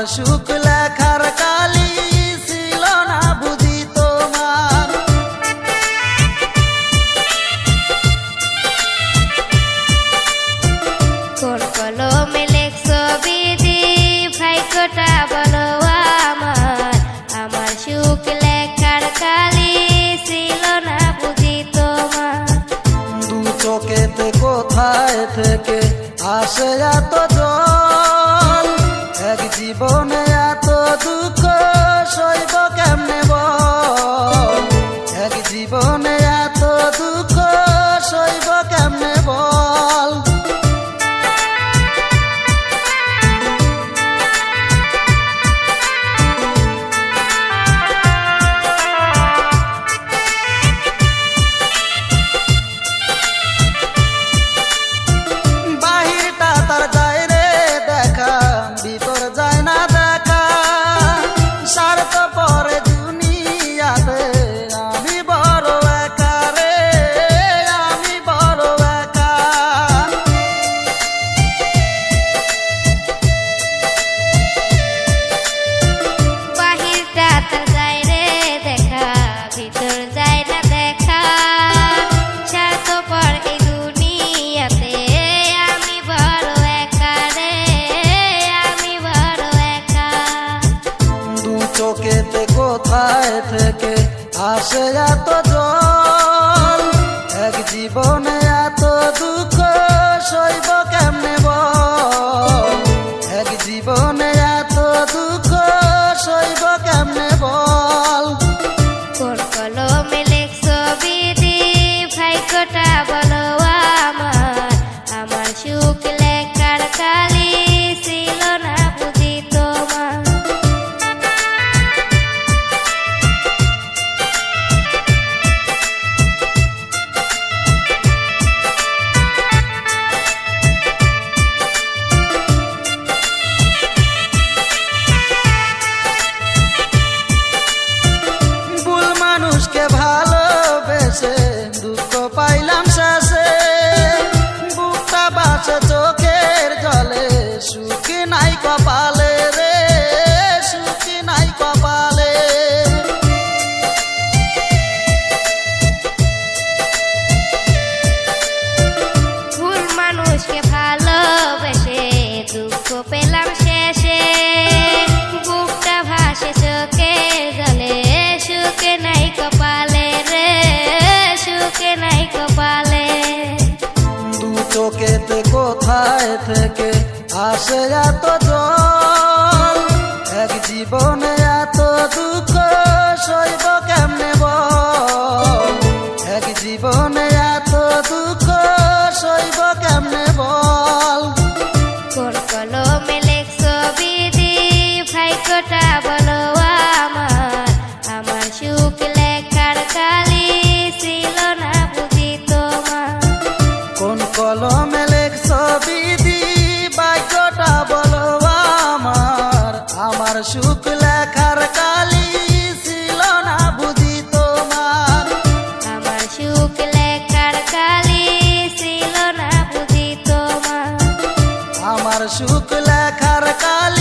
সুখ লেখার কালি ছিল না বুঝি তোমার। কোন কলমে লেখছো বিধি ভাগ্যটা বলো আমার, আমার সুখ লেখার কালি ছিল না বুঝি তোমার। দু চোখেতে কোথায় থেকে আসে এত জল, এক জীবনে এত দুঃখ সইব কেমনে বল, এক জীবনে এত দুঃখ সইব কেমনে বল। বাহিরটা তার যায় রে দেখা, ভিতর যায় না দেখা, স্বার্থ পরে দুনিয়াতে আমি বড় একা রে, আমি বড় একা। বাহিরটা তার যায় রে দেখা, ভিতর যায় না দেখা, স্বার্থপর এই দুনিয়াতে আমি বড় একা রে, আমি বড় একা। দু চোখেতে কোথায় থেকে আসে এত জল, এক জীবনে এত দুঃখ সইব কেমনে বল, এক জীবনে এত দুঃখ সইব কেমনে বল। কোন কলমে লেখছো বিধি ভাগ্যটা বলো আমার, আমার সুখ লেখার কালি ছিল না বুঝি তোমার। ভুল মানুষকে ভালোবেসে দুঃখ পাইলাম শেষে, বুকটা বাসে চোখের জলে, সুখ নাই কপালে রে, সুখ নাই কপালে। ভুল মানুষকে ভালোবেসে দুঃখ পেলাম শেষে, বুকটা ভাসে চোখের জলে, সুখে নাই কপালে রে, সুখে নাই কপালে। দু চোখেতে কোথায় থেকে আসে এত জল, এক জীবনে এত দুঃখ সইব কেমনে বল, এক জীবনে এত দুঃখ সইব কেমনে বল। কোন কলমে লেখছো বিধি ভাগ্যটা বলো আমার, আমার সুখ লেখার কালি ছিল না বুঝি তোমার। কোন কলমে লেখছো বিধি ভাগ্যটা বলো আমার, আমার সুখ লেখার কালি ছিল না বুঝি তোমার। আমার সুখ লেখার কালি ছিল না বুঝি তোমার। আমার সুখ লেখার কালি